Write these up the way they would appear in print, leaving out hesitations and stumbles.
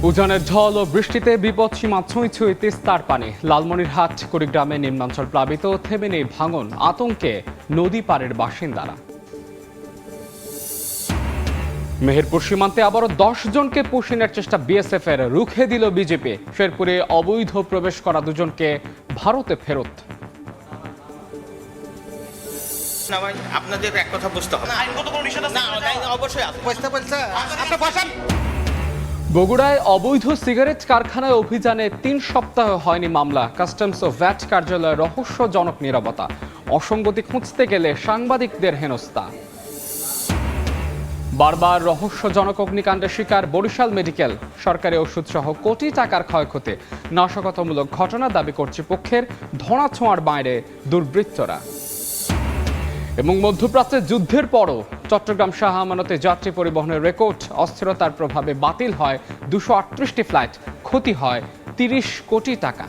উজানের ঢল ও বৃষ্টিতে বিপদসীমা ছুঁই ছুঁই তিস্তার পানি। লালমনিরহাট কুড়িগ্রামে নিম্নাঞ্চল প্লাবিত, থেমে নেই ভাঙন, আতঙ্কে নদী পাড়ের বাসিন্দারা। মেহেরপুর সীমান্তে আবারও 10 জনকে পুশিনের চেষ্টা বিএসএফ এর, রুখে দিল বিজেপি। শেরপুরে অবৈধ প্রবেশ করা দুজনকে ভারতে ফেরত। না ভাই, আপনাদের এক কথা বুঝতে হবে। আইনগত কোনো নিষেধ আছে? না, অবশ্যই আছে। আপনি বসেন। বগুড়ায় অবৈধ সিগারেট কারখানায় অভিযানে 3 সপ্তাহ হয়নি মামলা। কাস্টমস ও ভ্যাট কার্যালয়ে রহস্যজনক নীরবতা। অসঙ্গতি খুঁজতে গেলে সাংবাদিকদের হেনস্থা। বারবার রহস্যজনক অগ্নিকাণ্ডের শিকার বরিশাল মেডিকেল। সরকারি ওষুধ সহ কোটি টাকার ক্ষয়ক্ষতি। নাশকতামূলক ঘটনা দাবি কর্তৃপক্ষের, ধরাছোঁয়ার বাইরে দুর্বৃত্তরা। এবং মধ্যপ্রাচ্যে যুদ্ধের পরও চট্টগ্রাম শাহ আমানতে যাত্রী পরিবহনের রেকর্ড। অস্থিরতার প্রভাবে বাতিল হয় 238টি ফ্লাইট, ক্ষতি হয় 30 কোটি টাকা।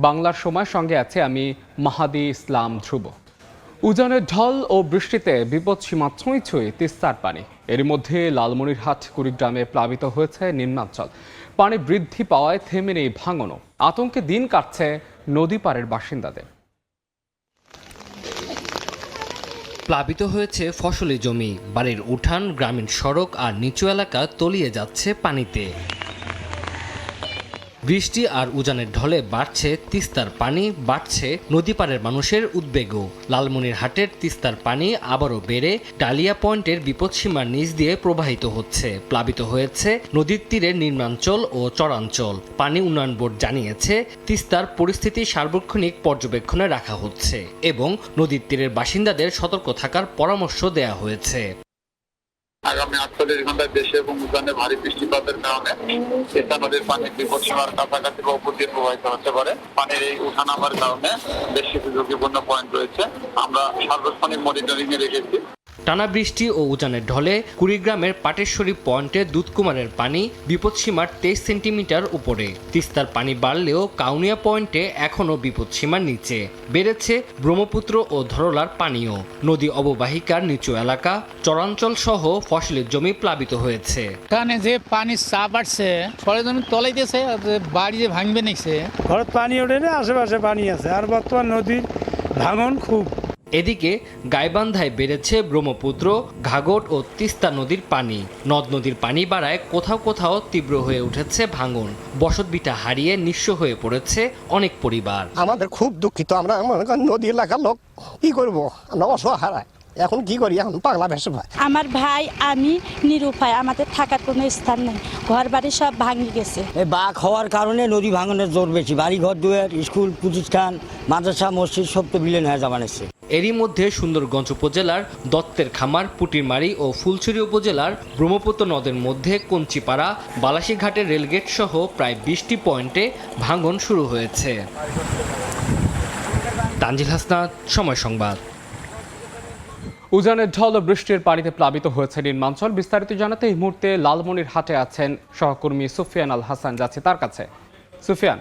বাংলার সময় সঙ্গে আছে আমি মাহাদি ইসলাম ধ্রুব। উজানের ঢল ও বৃষ্টিতে বিপদসীমা ছুঁই ছুঁই তিস্তার পানি। এর মধ্যে লালমনিরহাট কুড়িগ্রামে প্লাবিত হয়েছে নিম্নাঞ্চল। পানি বৃদ্ধি পাওয়ায় থেমে নেই ভাঙনও, আতঙ্কে দিন কাটছে নদী পাড়ের বাসিন্দাদের। প্লাবিত হয়েছে ফসলি জমি, বাড়ির উঠান, গ্রামীণ সড়ক আর নিচু এলাকা তলিয়ে যাচ্ছে পানিতে। বৃষ্টি আর উজানের ঢলে বাড়ছে তিস্তার পানি, বাড়ছে নদী পাড়ের মানুষের উদ্বেগও। লালমনিরহাটের তিস্তার পানি আবারও বেড়ে ডালিয়া পয়েন্টের বিপদসীমার নিচ দিয়ে প্রবাহিত হচ্ছে। প্লাবিত হয়েছে নদীর তীরের নিম্নাঞ্চল ও চরাঞ্চল। পানি উন্নয়ন বোর্ড জানিয়েছে, তিস্তার পরিস্থিতি সার্বক্ষণিক পর্যবেক্ষণে রাখা হচ্ছে এবং নদীর তীরের বাসিন্দাদের সতর্ক থাকার পরামর্শ দেয়া হয়েছে। আগামী 48 ঘন্টায় দেশে এবং উজানে ভারী বৃষ্টিপাতের কারণে তিস্তা নদীর পানি বিপদসীমার কাছাকাছি বা উপর দিয়ে প্রবাহিত হতে পারে। পানির এই উঠানামার কারণে বেশ কিছু ঝুঁকিপূর্ণ পয়েন্ট রয়েছে, আমরা সার্বক্ষণিক মনিটরিং এ রেখেছি। টানা বৃষ্টি ও উজানের ঢলে কুড়িগ্রামের পাটেশ্বরী পয়েন্টে দুধকুমারের পানি বিপদসীমার 23 সেন্টিমিটার উপরে। তিস্তার পানি বাড়লেও কাউনিয়া পয়েন্টে এখনও বিপদসীমার নিচে। বেড়েছে ব্রহ্মপুত্র ও ধরলার পানিও। নদী অববাহিকার নিচু এলাকা, চরাঞ্চল সহ ফসলের জমি প্লাবিত হয়েছে। কারণে যে পানির চাপ বাড়ছে, সরেজমিন তলাইতেছে, বাড়ি যে ভাঙবে নিচ্ছে। ঘরত পানি ওঠে না, আশেপাশে পানি আছে, আর বর্তমান নদীর ভাঙন খুব। এদিকে গাইবান্ধায় বেড়েছে ব্রহ্মপুত্র, ঘাঘট ও তিস্তা নদীর পানি। নদ নদীর পানি বাড়ায় কোথাও কোথাও তীব্র হয়ে উঠেছে ভাঙন। বসতভিটা হারিয়ে নিঃস্ব হয়ে পড়েছে অনেক পরিবার। আমাদের খুব দুঃখিত, আমরা নদী এলাকার লোক, কি করব, আমরা অসহায়, এখন কি করি, এখন পাগলা ভেসে ভাই। আমার ভাই আমি নিরুপায়, আমাদের থাকার কোনো স্থান নেই, ঘর বাড়ি সব ভাঙি গেছে। বাঘ হওয়ার কারণে নদী ভাঙনের জোর বেশি। বাড়ি ঘর দুয়ার, স্কুল প্রতিষ্ঠান, মাদ্রাসা, মসজিদ সব তো বিলীন হয়ে যাবানেছে। এরই মধ্যে সুন্দরগঞ্জ উপজেলার দত্তের খামার, পুটিরমারি ও ফুলছড়ি উপজেলার ব্রহ্মপুত্র নদের মধ্যে কঞ্চিপাড়া, বালাসীঘাটের রেলগেট সহ প্রায় 20টি পয়েন্টে ভাঙন শুরু হয়েছে। তানজিল হাসনাত, সময় সংবাদ। উজানের ঢল ও বৃষ্টির পানিতে প্লাবিত হয়েছে নিম্নাঞ্চল। বিস্তারিত জানাতে এই মুহূর্তে লালমনিরহাটে আছেন সহকর্মী সুফিয়ান আল হাসান। যাচ্ছে তার কাছে। সুফিয়ান,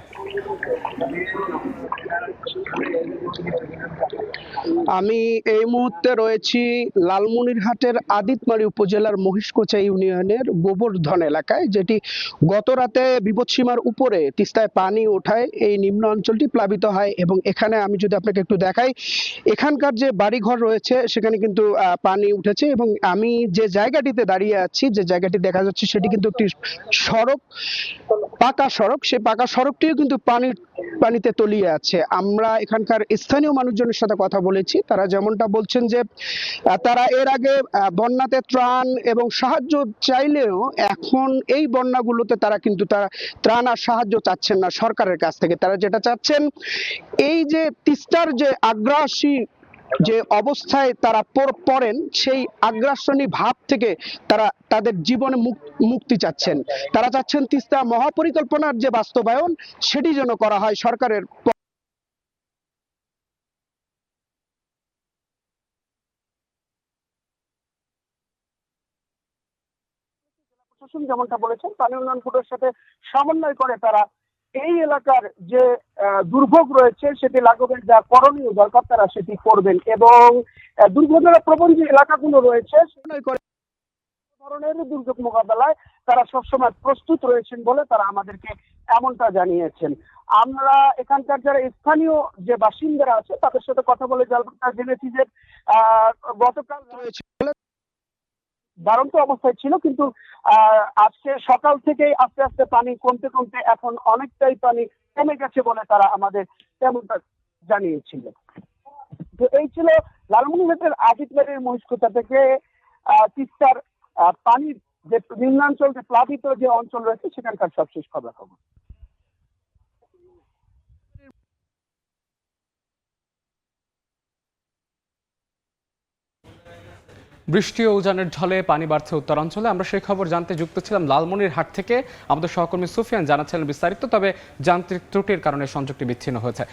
আমি এই মুহূর্তে রয়েছি লালমনিরহাটের আদিতমারি উপজেলার মহিষকোচা ইউনিয়নের গোবর্ধন এলাকায়, যেটি গত রাতে বিপদসীমার উপরে তিস্তায় পানি ওঠায় এই নিম্ন অঞ্চলটি প্লাবিত হয়। এবং এখানে আমি যদি আপনাকে একটু দেখাই, এখানকার যে বাড়িঘর রয়েছে সেখানে কিন্তু পানি উঠেছে। এবং আমি যে জায়গাটিতে দাঁড়িয়ে আছি, যে জায়গাটি দেখা যাচ্ছে, সেটি কিন্তু একটি সড়ক, পাকা সড়ক। সেই পাকা সড়কটিও কিন্তু পানিতে তলিয়ে আছে। আমরা এখানকার স্থানীয় মানুষজনের সাথে কথা বলেছি, তারা যেমনটা বলছেন যে তারা এর আগে বন্যাতে ত্রাণ এবং সাহায্য চাইলেও এখন এই বন্যাগুলোতে তারা ত্রাণ আর সাহায্য চাচ্ছেন না সরকারের কাছ থেকে। তারা যেটা চাচ্ছেন, এই যে তিস্তার যে আগ্রাসী যে অবস্থায় তারা পড়েন, সেই আগ্রাসনী ভাব থেকে তারা তাদের জীবনে মুক্তি চাচ্ছেন। তারা চাচ্ছেন তিস্তা মহাপরিকল্পনার যে বাস্তবায়ন, সেটি যেন করা হয় সরকারের। যেমনটা বলেছেন, পানি উন্নয়ন বোর্ডের সাথে সমন্বয় করে তারা এই এলাকার যে দুর্ভোগ রয়েছে সেটি লাঘবের যা করণীয় দরকার তারা সেটি করবেন এবং দুর্ঘটনা প্রবণ যে এলাকাগুলো রয়েছে ধরনের দুর্যোগ মোকাবেলায় তারা সবসময় প্রস্তুত রয়েছেন বলে তারা আমাদেরকে এমনটা জানিয়েছেন। আমরা এখানকার যারা স্থানীয় যে বাসিন্দারা আছে তাদের সাথে কথা বলে জেনেছি যে গতকাল রয়েছে বাড়ন্ত অবস্থায় ছিল, কিন্তু আজকে সকাল থেকেই আস্তে আস্তে পানি কমতে কমতে এখন অনেকটাই পানি কমে গেছে বলে তারা আমাদের তেমনটা জানিয়েছিল। তো এই ছিল লালমনিরহাটের আজিতবাড়ির মহিষকুচা থেকে তিস্তার পানির যে নিম্নাঞ্চল যে প্লাবিত যে অঞ্চল রয়েছে সেখানকার সবশেষ খবর। বৃষ্টি ও উজানের ঢলে পানি বাড়ছে উত্তরাঞ্চলে। আমরা সেই খবর জানতে যুক্ত ছিলাম লালমনিরহাট থেকে। আমাদের সহকর্মী সুফিয়ান জানাচ্ছিলেন বিস্তারিত, তবে যান্ত্রিক ত্রুটির কারণে সংযোগটি বিচ্ছিন্ন হয়েছে।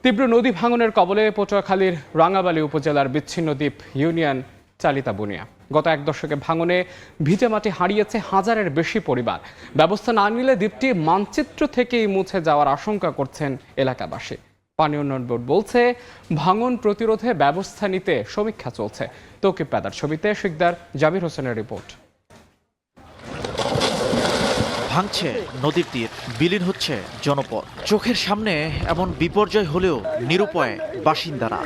তীব্র নদী ভাঙনের কবলে পটুয়াখালীর রাঙ্গাবালী উপজেলার বিচ্ছিন্ন দ্বীপ ইউনিয়ন চালিতা বুনিয়া। গত এক দশকে ভাঙনে ভিটে মাটি হারিয়েছে হাজারের বেশি পরিবার। ব্যবস্থা না নিলে দ্বীপটি মানচিত্র থেকেই মুছে যাওয়ার আশঙ্কা করছেন এলাকাবাসী। পানি উন্নয়ন বোর্ড বলছে ভাঙন প্রতিরোধে ব্যবস্থা নিতে সমীক্ষা চলছে। তৌকিব পেদার ছবিতে শিকদার জাবির হোসেনের রিপোর্ট। ভাঙছে নদীর তীর, বিলীন হচ্ছে জনপদ। চোখের সামনে এমন বিপর্যয় হলেও নিরুপায় বাসিন্দারা।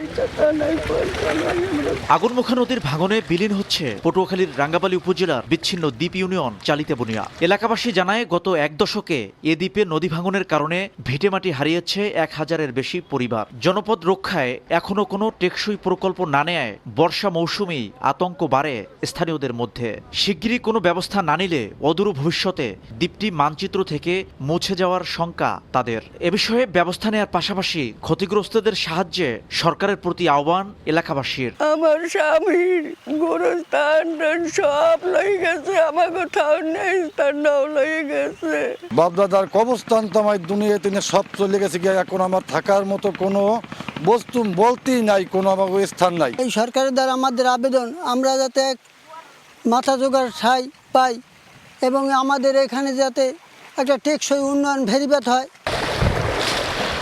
আগুনমুখা নদীর ভাঙনে বিলীন হচ্ছে পটুয়াখালীর রাঙ্গাবালী উপজেলার বিচ্ছিন্ন দ্বীপ ইউনিয়ন চালিতে বুনিয়া। এলাকাবাসী জানায় গত এক দশকে এ দ্বীপে নদী ভাঙনের কারণে ভিটেমাটি হারিয়েছে 1000-এর বেশি পরিবার। জনপদ রক্ষায় এখনো কোনো টেকসই প্রকল্প না নেয় বর্ষা মৌসুমেই আতঙ্ক বাড়ে স্থানীয়দের মধ্যে। শিগগিরই কোনো ব্যবস্থা না নিলে অদূর ভবিষ্যতে দ্বীপটি মানচিত্র থেকে মুছে যাওয়ার শঙ্কা তাদের। এ বিষয়ে ব্যবস্থা নেওয়ার পাশাপাশি ক্ষতিগ্রস্তদের সাহায্যে সরকারের প্রতি আহ্বান এলাকাবাসীর। আমার স্বামীর গোরস্থান সব লয়ে গেছে, আমার কোথাও নেই, স্থানটাও লয়ে গেছে। বাপদাদার কবরস্থান তো আমার দুনিয়াতে সব চলে গেছে গিয়ে, এখন আমার থাকার মতো কোনো বস্তু বলতেই নাই, কোনো আমার স্থান নাই। এই সরকারের দ্বারা আমাদের আবেদন আমরা যাতে এক মাথা জোগাড় ঠাঁই পাই এবং আমাদের এখানে যাতে একটা টেকসই উন্নয়ন ভেরিফাইড হয়।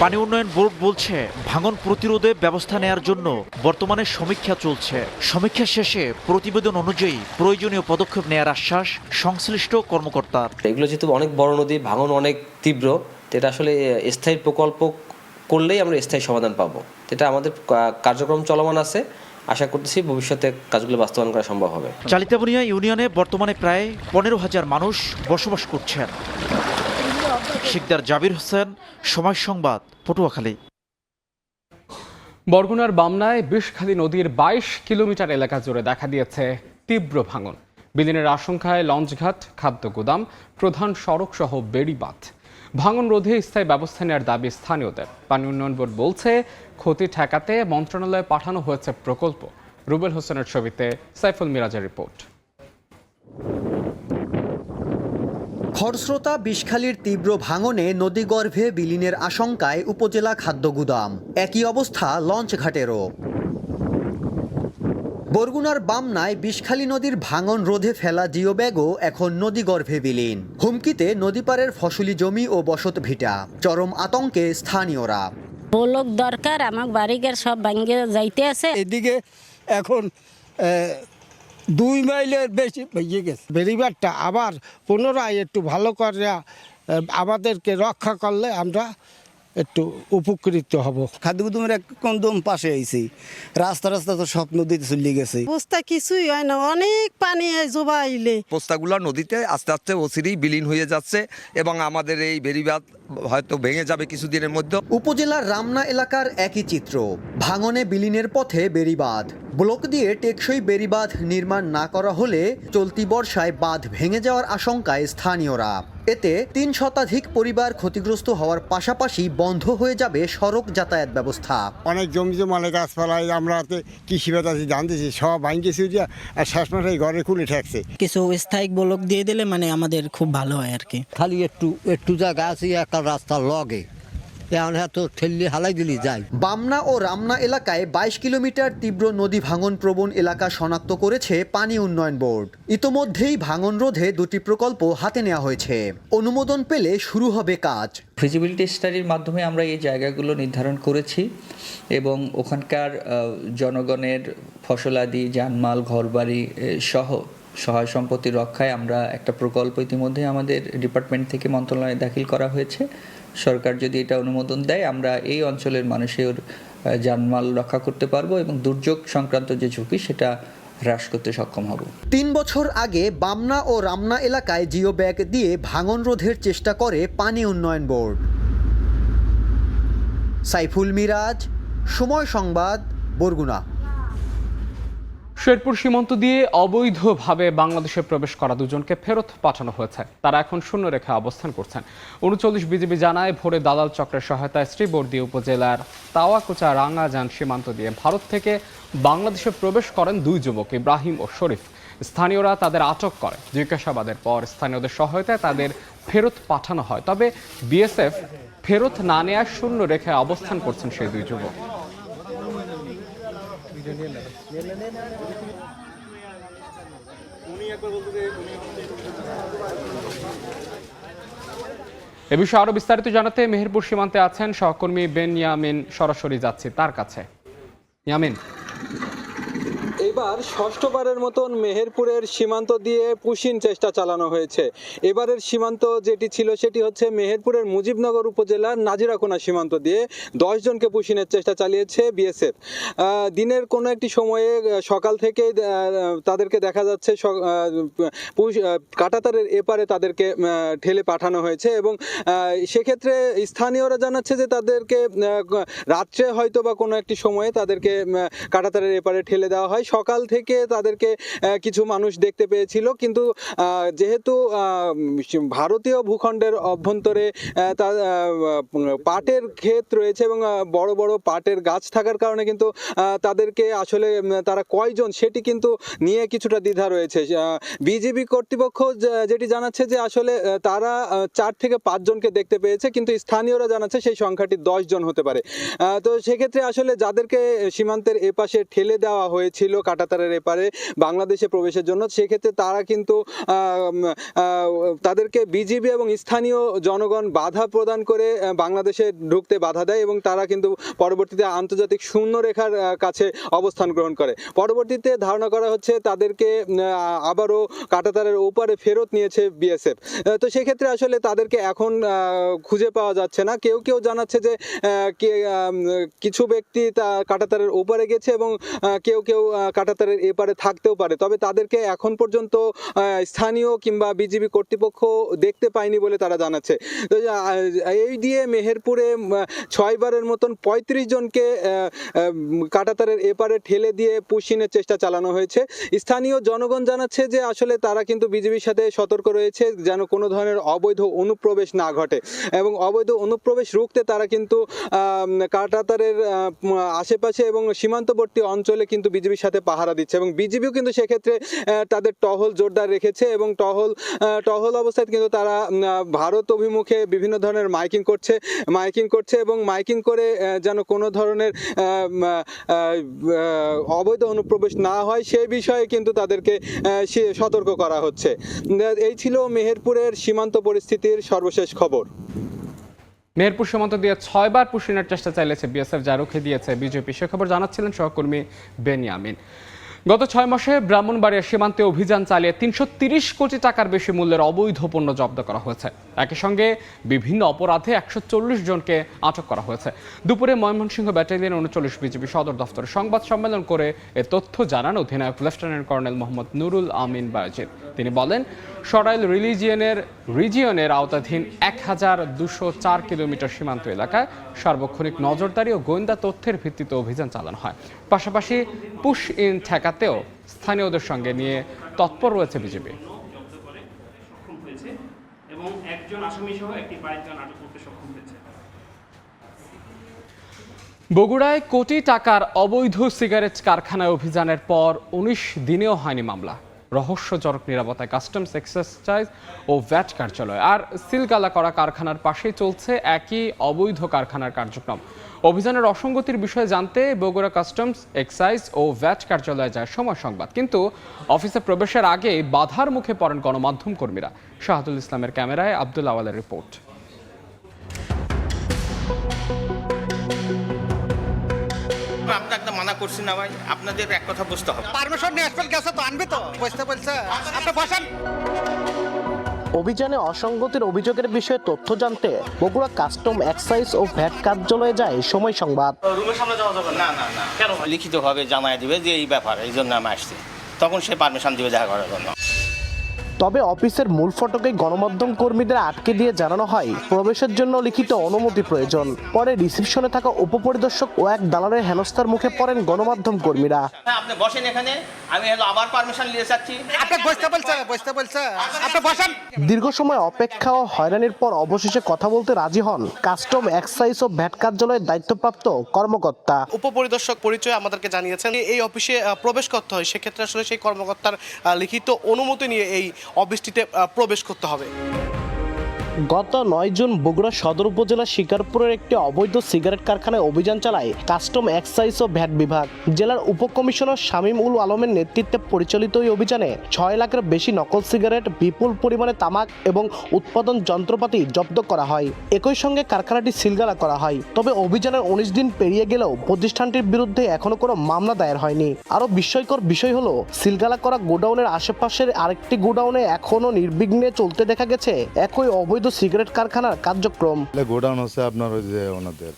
পানি উন্নয়ন বোর্ড বলছে ভাঙন প্রতিরোধে ব্যবস্থা নেওয়ার জন্য বর্তমানে সমীক্ষা চলছে। সমীক্ষা শেষে প্রতিবেদন অনুযায়ী প্রয়োজনীয় পদক্ষেপ নেওয়ার আশ্বাস সংশ্লিষ্ট কর্মকর্তার। এগুলো যেহেতু অনেক বড় নদী, ভাঙন অনেক তীব্র, এটা আসলে স্থায়ী প্রকল্প করলেই আমরা স্থায়ী সমাধান পাবো। এটা আমাদের কার্যক্রম চলমান আছে, আশা করতেছি ভবিষ্যতে কাজগুলো বাস্তবায়ন করা সম্ভব হবে। চালিতাবুনিয়া ইউনিয়নে বর্তমানে প্রায় 15,000 মানুষ বসবাস করছেন। শিকদার জাবির হোসেন, সময় সংবাদ, পটুয়াখালী। বরগুনার বামনায় বিষখালী নদীর 22 কিলোমিটার এলাকা জুড়ে দেখা দিয়েছে তীব্র ভাঙন। বিলীনের আশঙ্কায় লঞ্চঘাট, খাদ্য গুদাম, প্রধান সড়ক সহ বেড়িবাঁধ। ভাঙন রোধে স্থায়ী ব্যবস্থা নেওয়ার দাবি স্থানীয়দের। পানি উন্নয়ন বোর্ড বলছে ক্ষতি ঠেকাতে মন্ত্রণালয়ে পাঠানো হয়েছে প্রকল্প। রুবেল হোসেনের ছবিতে সাইফুল মিরাজের রিপোর্ট। খরস্রোতা বিষখালীর তীব্র ভাঙনে নদীগর্ভে বিলীনের আশঙ্কায় উপজেলা খাদ্য গুদাম। একই অবস্থা লঞ্চঘাটেরও। বরগুনার বামনায় বিষখালী নদীর ভাঙন রোধে ফেলা জিও ব্যাগও এখন নদীগর্ভে বিলীন। হুমকিতে নদীপাড়ের ফসলি জমি ও বসত ভিটা। চরম আতঙ্কে স্থানীয়রা। লোক দরকার, আমার বাড়িঘর সব ভাঙে যাইতে আছে। এদিকে এখন 2 মাইলের বেশি ভেঙে গেছে। বেরিবারটা আবার পুনরায় একটু ভালো করে আমাদেরকে রক্ষা করলে আমরা একটু উপকৃত হব। খাদ্যগুদামের একদম পাশে আইছি, রাস্তা তো সব নদীতে চলে গেছে। অবস্থা কিছুই হয় না, অনেক পানি জোবা আইলে পোস্তাগুলো নদীতে আস্তে আস্তে অচিরেই বিলীন হয়ে যাচ্ছে এবং আমাদের এই বেড়িবাঁধ হয়তো ভেঙে যাবে কিছুদিনের মধ্যে। উপজেলার রামনা এলাকার একই চিত্র। ভাঙনে বিলীনের পথে বেড়িবাঁধ। ব্লক দিয়ে টেকসই বেড়িবাঁধ নির্মাণ না করা হলে চলতি বর্ষায় বাঁধ ভেঙে যাওয়ার আশঙ্কায় স্থানীয়রা। এতে 3 শতাধিক পরিবার ক্ষতিগ্রস্ত হওয়ার পাশাপাশি বন্ধ হয়ে যাবে সড়ক যাতায়াত ব্যবস্থা। অনেক জমি জমালে গাছপালায় আমরা কৃষিবাদ আছি, জানতেছি সব ভাঙিয়েছি আর শেষমাসে ঘরে খুলে ঠেকছে। কিছু স্থায়ী ব্লক দিয়ে দিলে মানে আমাদের খুব ভালো হয় আর কি। খালি একটু জায়গা আছে একটা রাস্তা লগে, এখন এত ঠেললি হালাই দিলি যায়। বামনা ও রামনা এলাকায় 22 কিলোমিটার তীব্র নদী ভাঙন প্রবণ এলাকা শনাক্ত করেছে পানি উন্নয়ন বোর্ড। ইতোমধ্যেই ভাঙন রোধে 2টি প্রকল্প হাতে নেওয়া হয়েছে। অনুমোদন পেলে শুরু হবে কাজ। ফিজিবিলিটি স্টাডির মাধ্যমে আমরা এই জায়গাগুলো নির্ধারণ করেছি এবং ওখানকার জনগণের ফসলাদি, জানমাল, ঘরবাড়ি সহ সহায় সম্পত্তি রক্ষায় আমরা একটা প্রকল্প ইতিমধ্যে আমাদের ডিপার্টমেন্ট থেকে মন্ত্রণালয়ে দাখিল করা হয়েছে। সরকার যদি এটা অনুমোদন দেয়, আমরা এই অঞ্চলের মানুষের জানমাল রক্ষা করতে পারবো এবং দুর্যোগ সংক্রান্ত যে ঝুঁকি সেটা হ্রাস করতে সক্ষম হব। 3 বছর আগে বামনা ও রামনা এলাকায় জিও ব্যাগ দিয়ে ভাঙন রোধের চেষ্টা করে পানি উন্নয়ন বোর্ড। সাইফুল মিরাজ, সময় সংবাদ, বরগুনা। শেরপুর সীমান্ত দিয়ে অবৈধভাবে বাংলাদেশে প্রবেশ করা 2 জনকে ফেরত পাঠানো হয়েছে। তারা এখন শূন্য রেখায় অবস্থান করছেন। 39 বিজিবি জানায়, ভোরে দালাল চক্রের সহায়তায় শ্রীবর্দী উপজেলার তাওয়াকুচা রাঙ্গাজান সীমান্ত দিয়ে ভারত থেকে বাংলাদেশে প্রবেশ করেন 2 যুবক, ইব্রাহিম ও শরীফ। স্থানীয়রা তাদের আটক করে। জিজ্ঞাসাবাদের পর স্থানীয়দের সহায়তায় তাদের ফেরত পাঠানো হয়। তবে বিএসএফ ফেরত না নেওয়ার শূন্য রেখায় অবস্থান করছেন সেই 2 যুবক। এ বিষয়ে আরো বিস্তারিত জানাতে মেহেরপুর সীমান্তে আছেন সহকর্মী বেনয়ামিন। সরাসরি যাচ্ছি তার কাছে। ইয়ামিন, এবার ষষ্ঠবারের মতন মেহেরপুরের সীমান্ত দিয়ে পুশিন চেষ্টা চালানো হয়েছে। এবারের সীমান্ত যেটি ছিল সেটি হচ্ছে মেহেরপুরের মুজিবনগর উপজেলার নাজিরাকোনা সীমান্ত দিয়ে 10 জনকে পুশিনের চেষ্টা চালিয়েছে বিএসএফ। দিনের কোনো একটি সময়ে সকাল থেকে তাদেরকে দেখা যাচ্ছে কাঁটাতারের এপারে তাদেরকে ঠেলে পাঠানো হয়েছে এবং সেক্ষেত্রে স্থানীয়রা জানাচ্ছে যে তাদেরকে রাত্রে হয়তো বা কোনো একটি সময়ে তাদেরকে কাঁটাতারের এপারে ঠেলে দেওয়া হয়। সকাল থেকে তাদেরকে কিছু মানুষ দেখতে পেয়েছিল, কিন্তু যেহেতু ভারতীয় ভূখণ্ডের অভ্যন্তরে পাটের ক্ষেত রয়েছে এবং বড় বড় পাটের গাছ থাকার কারণে কিন্তু তাদেরকে আসলে তারা কয়জন সেটি কিন্তু নিয়ে কিছুটা দ্বিধা রয়েছে। বিজিবি কর্তৃপক্ষ যেটি জানাচ্ছে যে আসলে তারা 4 থেকে 5 জনকে দেখতে পেয়েছে, কিন্তু স্থানীয়রা জানাচ্ছে সেই সংখ্যাটি 10 জন হতে পারে। তো সেক্ষেত্রে আসলে যাদেরকে সীমান্তের এপাশে ঠেলে দেওয়া হয়েছিল কাঁটাতারের এপারে বাংলাদেশে প্রবেশের জন্য, সেক্ষেত্রে তারা কিন্তু তাদেরকে বিজিবি এবং স্থানীয় জনগণ বাধা প্রদান করে বাংলাদেশে ঢুকতে বাধা দেয় এবং তারা কিন্তু পরবর্তীতে আন্তর্জাতিক শূন্য রেখার কাছে অবস্থান গ্রহণ করে। পরবর্তীতে ধারণা করা হচ্ছে তাদেরকে আবারও কাঁটাতারের ওপারে ফেরত নিয়েছে বিএসএফ। তো সেক্ষেত্রে আসলে তাদেরকে এখন খুঁজে পাওয়া যাচ্ছে না। কেউ কেউ জানাচ্ছে যে কিছু ব্যক্তি কাঁটাতারের ওপারে গেছে এবং কেউ কেউ কাঁটাতারের এপারে থাকতেও পারে, তবে তাদেরকে এখন পর্যন্ত স্থানীয় কিংবা বিজিবি কর্তৃপক্ষ দেখতে পায়নি বলে তারা জানাচ্ছে। তো এই দিয়ে মেহেরপুরে 6 বারের মতন 35 জনকে কাঁটাতারের এপারে ঠেলে দিয়ে পুশিনের চেষ্টা চালানো হয়েছে। স্থানীয় জনগণ জানাচ্ছে যে আসলে তারা কিন্তু বিজিবির সাথে সতর্ক রয়েছে যেন কোনো ধরনের অবৈধ অনুপ্রবেশ না ঘটে এবং অবৈধ অনুপ্রবেশ রুখতে তারা কিন্তু কাঁটাতারের আশেপাশে এবং সীমান্তবর্তী অঞ্চলে কিন্তু বিজিবির সাথে পাহারা দিচ্ছে এবং বিজিবিও কিন্তু সেক্ষেত্রে তাদের টহল জোরদার রেখেছে এবং টহল অবস্থায় কিন্তু তারা ভারত অভিমুখে বিভিন্ন ধরনের মাইকিং করছে এবং মাইকিং করে যেন কোনো ধরনের অবৈধ অনুপ্রবেশ না হয় সেই বিষয়ে কিন্তু তাদেরকে সতর্ক করা হচ্ছে। এই ছিল মেহেরপুরের সীমান্ত পরিস্থিতির সর্বশেষ খবর। মেহেরপুর সীমান্ত দিয়ে 6 বার পুশিনের চেষ্টা চালিয়েছে বিএসএফ, যা রুখে দিয়েছে বিজেপি। সে খবর জানাচ্ছিলেন সহকর্মী বেনিয়ামিন। গত 6 মাসে ব্রাহ্মণবাড়িয়া সীমান্তে অভিযান চালিয়ে 330 কোটি টাকার বেশি মূল্যের অবৈধ পণ্য জব্দ করা হয়েছে। একই সঙ্গে বিভিন্ন অপরাধে 140 জনকে আটক করা হয়েছে। দুপুরে ময়মনসিংহ ব্যাটালিয়ন 39 বিজিবি সদর দফতরে সংবাদ সম্মেলন করে এ তথ্য জানান অধিনায়ক লেফটেন্যান্ট কর্নেল মোহাম্মদ নুরুল আমিন বায়েজিদ। তিনি বলেন, সরাইল রিজিয়নের আওতাধীন 1204 কিলোমিটার সীমান্ত এলাকায় সার্বক্ষণিক নজরদারি ও গোয়েন্দা তথ্যের ভিত্তিতে অভিযান চালানো হয়। পাশাপাশি পুশ ইন ঠেকাতেও স্থানীয়দের সঙ্গে নিয়ে তৎপর রয়েছে বিজেপি। বগুড়ায় কোটি টাকার অবৈধ সিগারেট কারখানায় অভিযানের পর 19 দিনেও হয়নি মামলা। রহস্যজনক নিরাপত্তায় কাস্টমস এক্সাইজ ও ভ্যাট কার্যালয়। আর সিলগালা করা কারখানার পাশেই চলছে একই অবৈধ কারখানার কার্যক্রম। অভিযানের অসঙ্গতির বিষয়ে জানতে বগুড়া কাস্টমস এক্সাইজ ও ভ্যাট কার্যালয়ে যায় সময় সংবাদ, কিন্তু অফিসে প্রবেশের আগে বাধার মুখে পড়েন গণমাধ্যম কর্মীরা। শাহাদুল ইসলামের ক্যামেরায় আব্দুল আওয়ালের রিপোর্ট। আপনাকে মানা করছি না ভাই, আপনাদের এক কথা বুঝতে হবে। পারমিশন নিয়ে আসবেন, গেছে তো আনবে তো, বুঝতে বলছে আপনি বসেন। অভিযানে অসঙ্গতির অভিযোগের বিষয়ে তথ্য জানতে বগুড়া কাস্টম এক্সাইজ ও ভ্যাট কার্যালয়ে যায় সময় সংবাদ। রুমের সামনে যাওয়া যাবে না? না না, কেন? লিখিতভাবে জানাই দিবে যে এই ব্যাপার, এই জন্য আমি আসছি, তখন সে পারমিশন দিবে দেখা করার জন্য। তবে অফিসের মূল ফটকে গণমাধ্যম কর্মীদের আটকে দিয়ে জানানো হয় প্রবেশের জন্য লিখিত অনুমতি প্রয়োজন। পরে রিসিপশনে থাকা উপপরিদর্শক ও এক দালালের হেনস্থার মুখে পড়েন গণমাধ্যম কর্মীরা। আপনি বসেন এখানে, আমি আবার পারমিশন নিয়ে যাচ্ছি। আপনি বুঝতে বলছে আপনি বসেন। দীর্ঘ সময় অপেক্ষা ও হয়রানির পর অবশেষে কথা বলতে রাজি হন কাস্টম এক্সাইজ ও ভ্যাট কার্যালয়ের দায়িত্বপ্রাপ্ত কর্মকর্তা। উপপরিদর্শক পরিচয় আমাদেরকে জানিয়েছেন এই অফিসে প্রবেশ করতে হয়, সেক্ষেত্রে আসলে সেই কর্মকর্তার লিখিত অনুমতি নিয়ে এই অফিসটিতে প্রবেশ করতে হবে। গত 9 জুন বগুড়া সদর উপজেলা শিকারপুরের একটি অবৈধ সিগারেট কারখানায় অভিযান চালায় কাস্টম এক্সাইজ ও ভ্যাট বিভাগ। জেলার উপকমিশনার শামীম উল আলমের নেতৃত্বে পরিচালিত এই অভিযানে 6 লাখের বেশি নকল সিগারেট, বিপুল পরিমাণে তামাক এবং উৎপাদন যন্ত্রপাতি জব্দ করা হয়। একই সঙ্গে কারখানাটি সিলগালা করা হয়। তবে অভিযানের 19 দিন পেরিয়ে গেলেও প্রতিষ্ঠানটির বিরুদ্ধে এখনো কোনো মামলা দায়ের হয়নি। আরও বিস্ময়কর বিষয় হলো, সিলগালা করা গোডাউনের আশেপাশের আরেকটি গোডাউনে এখনো নির্বিঘ্নে চলতে দেখা গেছে একই অবৈধ সিগারেট কারখানার কার্যক্রম। গোডাউন হচ্ছে আপনার ওই যে ওনাদের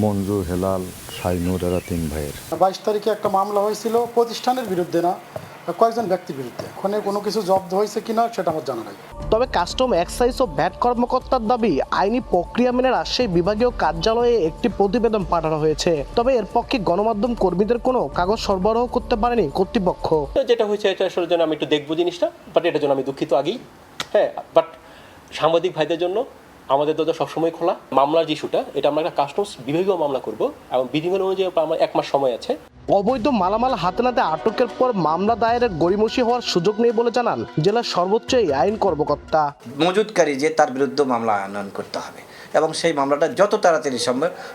মঞ্জু, হেলাল, শাইনুর, এরা 3 ভাইয়ের। 22 তারিখে একটা মামলা হয়েছিল প্রতিষ্ঠানের বিরুদ্ধে না, কয়েকজন ব্যক্তির বিরুদ্ধে। ওখানে কোনো কিছু জব্দ হয়েছে কিনা সেটা আমার জানা নাই। তবে কাস্টম এক্সাইজ ও ভ্যাট কর্মকর্তার দাবি, আইনি প্রক্রিয়া মেনে রাজশাহী বিভাগীয় কার্যালয়ে একটি প্রতিবেদন পাঠানো হয়েছে। তবে এর পক্ষে গণমাধ্যম কর্মীদের কোনো কাগজ সরবরাহ করতে পারেনি কর্তৃপক্ষ। যেটা হয়েছে এটা আসলে যেন আমি একটু দেখবো জিনিসটা, বাট এটার জন্য আমি দুঃখিত আগেই। হ্যাঁ, বাট সাংবাদিক ভাইদের জন্য আমাদের দরজা সবসময় খোলা। মামলার যে ইস্যুটা, এটা আমরা একটা কাস্টমস বিভাগীয় মামলা করব এবং বিধিমালা অনুযায়ী আমার 1 মাস সময় আছে। অবৈধ মালামাল হাতে নাতে আটকের পর মামলা দায়েরের গড়িমসি হওয়ার সুযোগ নেই বলে জানান জেলার সর্বোচ্চ আইন কর্মকর্তা। মজুদকারী যে তার বিরুদ্ধে মামলা আনয়ন করতে হবে এবং সেই মামলাটা যত তাড়াতাড়ি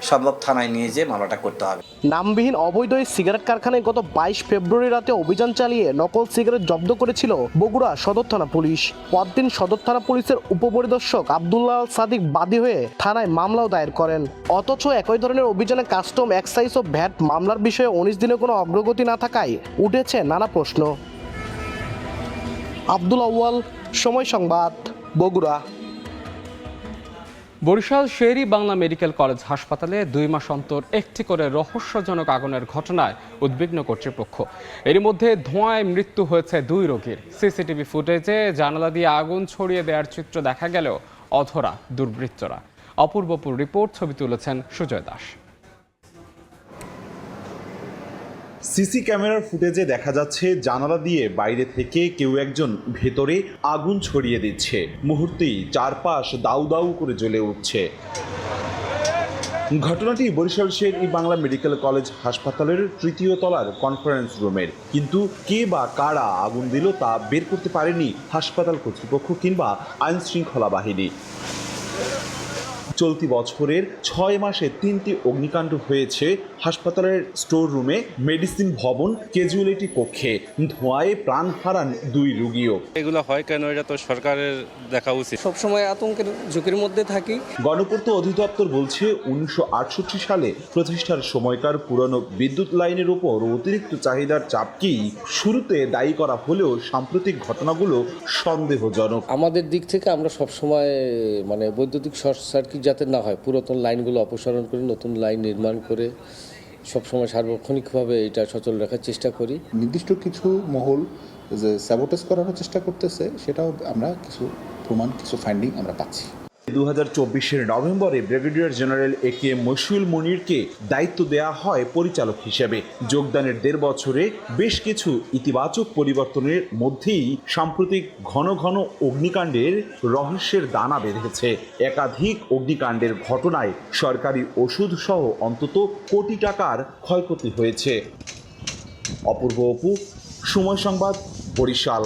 সম্ভব থানায় নিয়ে যেয়ে মামলাটা করতে হবে। নামবিহীন অবৈধ এই সিগারেট কারখানায় গত 22 ফেব্রুয়ারি রাতে অভিযান চালিয়ে নকল সিগারেট জব্দ করেছিল বগুড়া সদর থানা পুলিশ। পরদিন সদর থানা পুলিশের উপপরিদর্শক আব্দুল্লাহ সাদিক বাদী হয়ে থানায় মামলাও দায়ের করেন। অথচ একই ধরনের অভিযানে কাস্টম এক্সাইজ ও ভ্যাট মামলার বিষয়ে 19 দিনে কোনো অগ্রগতি না থাকায় উঠেছে নানা প্রশ্ন। আব্দুল আউয়াল, সময় সংবাদ, বগুড়া। বরিশাল শের-ই বাংলা মেডিকেল কলেজ হাসপাতালে 2 মাস অন্তর একটি করে রহস্যজনক আগুনের ঘটনায় উদ্বিগ্ন কর্তৃপক্ষ। এর মধ্যে ধোঁয়ায় মৃত্যু হয়েছে 2 রোগীর। সিসিটিভি ফুটেজে জানালা দিয়ে আগুন ছড়িয়ে দেওয়ার চিত্র দেখা গেলেও অধরা দুর্বৃত্তরা। অপূর্বপুর রিপোর্ট, ছবি তুলেছেন সুজয় দাস। সিসি ক্যামেরার ফুটেজে দেখা যাচ্ছে জানালা দিয়ে বাইরে থেকে কেউ একজন ভেতরে আগুন ছড়িয়ে দিচ্ছে। মুহূর্তেই চারপাশ দাউ দাউ করে জ্বলে উঠছে। ঘটনাটি বরিশাল শের-ই বাংলা মেডিকেল কলেজ হাসপাতালের 3য় তলার কনফারেন্স রুমের। কিন্তু কে বা কারা আগুন দিল তা বের করতে পারেনি হাসপাতাল কর্তৃপক্ষ কিংবা আইন শৃঙ্খলা বাহিনী। চলতি বছরের 6 মাসে 3টি অগ্নিকাণ্ড হয়েছে হাসপাতালের স্টোর রুমে, মেডিসিন ভবন, ক্যাজুয়ালিটি কক্ষে। ধোঁয়ায় প্রাণ হারান 2 রোগীও। এগুলো হয় কেন, এটা তো সরকারের দেখা উচিত। সবসময় আতঙ্কের ঝুঁকির মধ্যে থাকি। গণপূর্ত অধিদপ্তর বলছে 1968 সালে প্রতিষ্ঠার সময়কার পুরনো বিদ্যুৎ লাইনের উপর অতিরিক্ত চাহিদার চাপকেই শুরুতে দায়ী করা হলেও সাম্প্রতিক ঘটনাগুলো সন্দেহজনক। আমাদের দিক থেকে আমরা সবসময় বৈদ্যুতিক শর্ট সার্কিট যাতে না হয়, পুরাতন লাইনগুলো অপসারণ করে নতুন লাইন নির্মাণ করে সবসময় সার্বক্ষণিকভাবে এটা সচল রাখার চেষ্টা করি। নির্দিষ্ট কিছু মহল যে স্যাবোটেজ করার চেষ্টা করতেছে, সেটাও আমরা কিছু প্রমাণ, কিছু ফাইন্ডিং আমরা পাচ্ছি। 2024 নভেম্বরে ব্রিগেডিয়ার জেনারেল এ.কে.এম. মশিউল মনিরকে দায়িত্ব দেওয়া হয় পরিচালক হিসেবে। যোগদানের 1.5 বছরে বেশ কিছু ইতিবাচক পরিবর্তনের মধ্যেই সাম্প্রতিক ঘন ঘন অগ্নিকাণ্ডের রহস্যের দানা বেঁধেছে। একাধিক অগ্নিকাণ্ডের ঘটনায় সরকারি ওষুধ সহ অন্তত কোটি টাকার ক্ষয়ক্ষতি হয়েছে। অপূর্ব অপু, সময় সংবাদ, বরিশাল।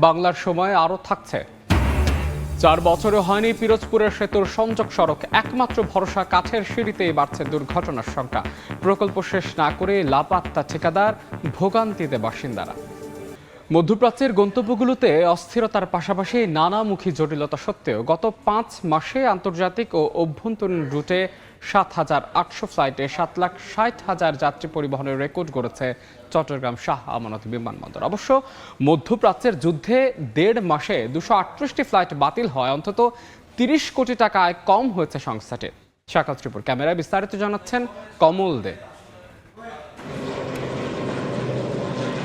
বাংলার সময় আরও থাকছে। 4 বছরে হয়নি পিরোজপুরের সেতুর সংযোগ সড়ক, একমাত্র ভরসা কাঠের সিঁড়িতেই বাড়ছে দুর্ঘটনার সংখ্যা। প্রকল্প শেষ না করে লাপাত্তা ঠিকাদার, ভোগান্তিতে বাসিন্দারা। মধ্যপ্রাচ্যের গন্তব্যগুলোতে অস্থিরতার পাশাপাশি নানামুখী জটিলতা সত্ত্বেও গত 5 মাসে আন্তর্জাতিক ও অভ্যন্তরীণ রুটে 7,800 ফ্লাইটে 7,60,000 যাত্রী পরিবহনের রেকর্ড গড়েছে চট্টগ্রাম শাহ আমানত বিমানবন্দর। অবশ্য মধ্যপ্রাচ্যের যুদ্ধে 1.5 মাসে 238টি ফ্লাইট বাতিল হয় অন্তত 30 কোটি টাকা আয় কম হয়েছে সংস্থাটির। শাকাত ত্রিপুর ক্যামেরায় বিস্তারিত জানাচ্ছেন কমল দে।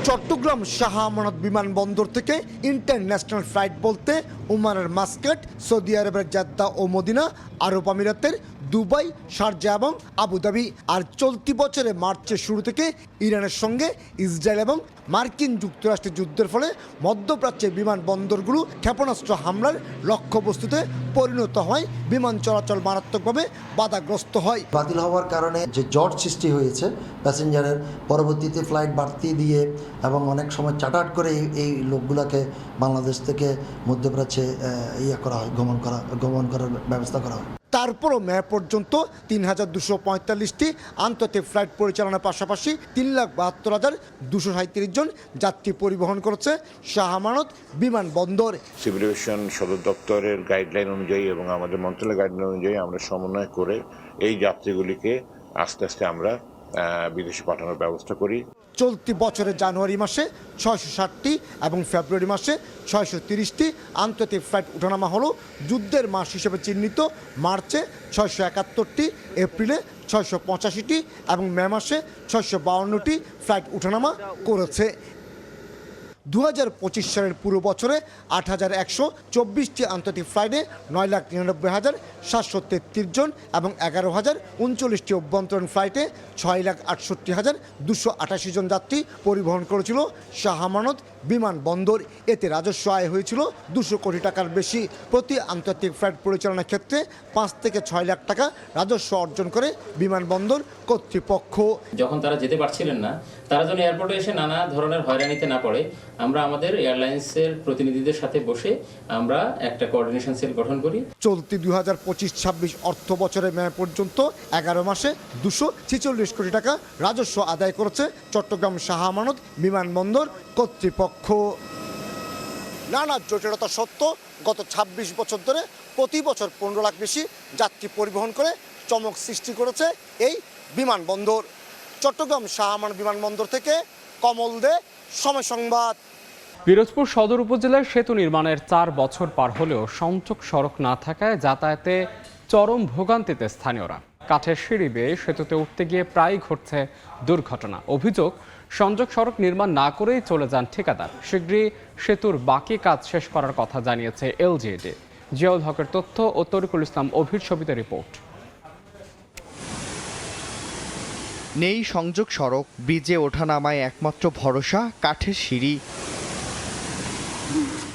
চট্টগ্রাম শাহ আমানত বিমানবন্দর থেকে ইন্টারন্যাশনাল ফ্লাইট বলতে ওমানের মাস্কাট, সৌদি আরবের জেদ্দা ও মদিনা, আরব আমিরাতের দুবাই, শারজা এবং আবুধাবি। আর চলতি বছরে মার্চের শুরু থেকে ইরানের সঙ্গে ইসরায়েল এবং মার্কিন যুক্তরাষ্ট্রের যুদ্ধের ফলে মধ্যপ্রাচ্যের বিমানবন্দরগুলো ক্ষেপণাস্ত্র হামলার লক্ষ্যবস্তুতে পরিণত হয়, বিমান চলাচল মারাত্মকভাবে বাধাগ্রস্ত হয়। বাতিল হওয়ার কারণে যে জট সৃষ্টি হয়েছে প্যাসেঞ্জারের, পরবর্তীতে ফ্লাইট বাড়তি দিয়ে এবং অনেক সময় চার্টার করে এই লোকগুলোকে বাংলাদেশ থেকে মধ্যপ্রাচ্যে গমন করার ব্যবস্থা করা হয়। তারপরও মে পর্যন্ত 3,245টি আন্তর্জাতিক ফ্লাইট পরিচালনার পাশাপাশি 3,72,237 জন যাত্রী পরিবহন করেছে শাহ আমানত বিমানবন্দর। সিভিল এভিয়েশন সদর দপ্তরের গাইডলাইন অনুযায়ী এবং আমাদের মন্ত্রণালয়ের গাইডলাইন অনুযায়ী আমরা সমন্বয় করে এই যাত্রীগুলিকে আস্তে আস্তে আমরা বিদেশে পাঠানোর ব্যবস্থা করি। চলতি বছরের জানুয়ারি মাসে 660টি এবং ফেব্রুয়ারি মাসে 630টি আন্তর্জাতিক ফ্লাইট ওঠানামা হলো। যুদ্ধের মাস হিসেবে চিহ্নিত মার্চে 671টি, এপ্রিলে 685টি এবং মে মাসে 652টি ফ্লাইট ওঠানামা করেছে। 2025 সালের পুরো বছরে 8,124টি আন্তর্জাতিক ফ্লাইটে 9,99,733 জন এবং 11,039টি অভ্যন্তরীণ ফ্লাইটে 6,68,288 জন যাত্রী পরিবহন করেছিল শাহ আমানত বিমানবন্দর। এতে রাজস্ব আয় হয়েছিল 200 কোটি টাকার বেশি। প্রতি আন্তর্জাতিক ফ্লাইট পরিচালনার ক্ষেত্রে 5 থেকে 6 লাখ টাকা রাজস্ব অর্জন করে বিমানবন্দর কর্তৃপক্ষ। যখন তারা যেতে পারছিলেন না, তারা যেন এয়ারপোর্টে এসে নানা ধরনের হয়রানিতে না পড়ে, আমরা আমাদের এয়ারলাইন্সের প্রতিনিধিদের সাথে বসে আমরা একটা কোঅর্ডিনেশন সেল গঠন করি। চলতি 2025-26 অর্থ বছরের মে পর্যন্ত 11 মাসে 246 কোটি টাকা রাজস্ব আদায় করেছে চট্টগ্রাম শাহ আমানত বিমানবন্দর কর্তৃপক্ষ। নানা জটিলতা সত্ত্বেও গত 26 বছর ধরে প্রতি বছর 15 লাখ বেশি যাত্রী পরিবহন করে চমক সৃষ্টি করেছে এই বিমানবন্দর। চট্টগ্রাম শাহ আমানত বিমানবন্দর থেকে কমল দে, সময় সংবাদ। পিরোজপুর সদর উপজেলায় সেতু নির্মাণের 4 বছর পার হলেও সংযোগ সড়ক না থাকায় যাতায়াতে চরম ভোগান্তিতে স্থানীয়রা। কাঠের সিঁড়ি বেয়ে সেতুতে উঠতে গিয়ে প্রায়ই ঘটছে দুর্ঘটনা। অভিযোগ, সংযোগ সড়ক নির্মাণ না করেই চলে যান ঠিকাদার। শীঘ্রই সেতুর বাকি কাজ শেষ করার কথা জানিয়েছে এলজিইডি। জিয়াউল হকের তথ্য ও তরিকুল ইসলাম অভির ছবিতে রিপোর্ট। নেই সংযোগ সড়ক, ব্রিজে ওঠানামায় একমাত্র ভরসা কাঠের সিঁড়ি।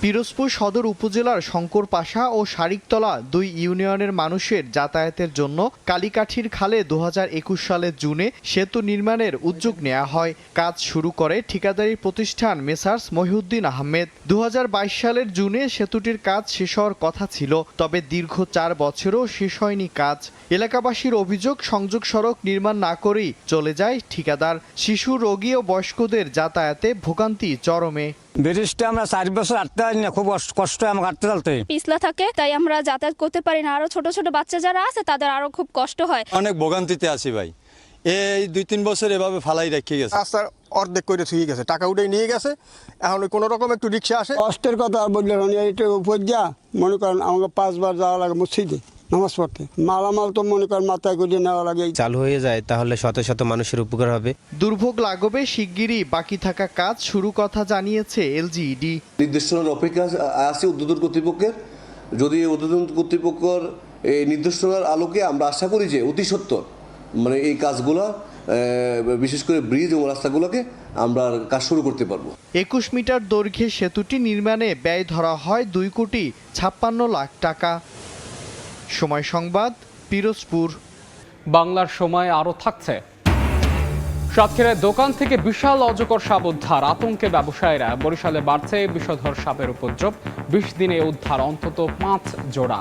পিরোজপুর সদর উপজেলার শঙ্করপাশা ও শারিকতলা 2 ইউনিয়নের মানুষের যাতায়াতের জন্য কালীকাঠির খালে 2021 সালের জুনে সেতু নির্মাণের উদ্যোগ নেওয়া হয়। কাজ শুরু করে ঠিকাদারি প্রতিষ্ঠান মেসার্স মহিউদ্দিন আহমেদ। 2022 সালের জুনে সেতুটির কাজ শেষ হওয়ার কথা ছিল, তবে দীর্ঘ 4 বছরও শেষ হয়নি কাজ। এলাকাবাসীর অভিযোগ, সংযোগ সড়ক নির্মাণ না করেই চলে যায় ঠিকাদার। শিশু, রোগী ও বয়স্কদের যাতায়াতে ভোগান্তি চরমে। ব্রিজটা আমরা 4 বছর হাঁটতে পারি না, খুব কষ্ট আমার হাঁটতে চলতে। পিছলা থাকে, তাই আমরা যাতায়াত করতে পারি না। আরো ছোট ছোট বাচ্চা যারা আছে তাদের আরো খুব কষ্ট হয়। অনেক ভোগান্তিতে আছি ভাই, এই 2-3 বছর এভাবে ফালাই রেখে গেছে। রাস্তার অর্ধেক করে থুয়ে গেছে, টাকা উঠে নিয়ে গেছে। এখন কোনো রকম একটু রিক্সা আসে। কষ্টের কথা আর বললেন, এটা উপর যা মনে করেন আমাকে 5 বার যাওয়া লাগে মসজিদে নামাজ পড়তে। মালামাল তো মনে করেন মাথায় করে নেওয়া লাগে। চালু হয়ে যায় তাহলে শত শত মানুষের উপকার হবে। দুর্ভোগ লাঘবে শিগগিরই বাকি থাকা কাজ শুরু কথা জানিয়েছে এলজিইডি। নির্দেশনার অপেক্ষা আছে উদ্বোধন কর্তৃপক্ষের। যদি উদ্বোধন কর্তৃপক্ষের এই নির্দেশনার আলোকে আমরা আশা করি যে অতি সত্বর মানে এই কাজগুলো, বিশেষ করে ব্রিজ এবং রাস্তাগুলোকে আমরা কাজ শুরু করতে পারবো। 21 মিটার দৈর্ঘ্যে সেতুটি নির্মাণে ব্যয় ধরা হয় 2,56,00,000 টাকা। সময় সংবাদ, পিরোজপুর। বাংলার সময় আরও থাকছে। সাতক্ষীরায় দোকান থেকে বিশাল অজগর সাপ উদ্ধার, আতঙ্কে ব্যবসায়ীরা। বরিশালে বাড়ছে বিষধর সাপের উপদ্রব, 20 দিনে উদ্ধার অন্তত 5 জোড়া।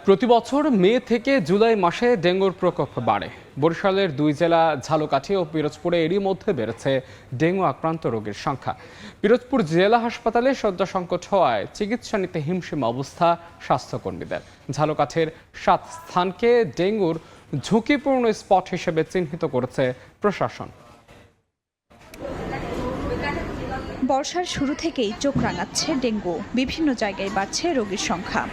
প্রতি বছর মে থেকে জুলাই মাসে ডেঙ্গুর প্রকোপ বাড়ে। বরিশালের 2 জেলা ঝালকাঠি ও পিরোজপুরে এরই মধ্যে বেড়েছে ডেঙ্গু আক্রান্ত রোগীর সংখ্যা। পিরোজপুর জেলা হাসপাতালে শয্যা সংকট হওয়ায় চিকিৎসা নিতে হিমশিম অবস্থা স্বাস্থ্যকর্মীদের। ঝালকাঠির 7 স্থানকে ডেঙ্গুর ঝুঁকিপূর্ণ স্পট হিসেবে চিহ্নিত করেছে প্রশাসন। বর্ষার শুরু থেকেই চোখ রাঙাচ্ছে ডেঙ্গু, বিভিন্ন জায়গায় বাড়ছে রোগীর সংখ্যা।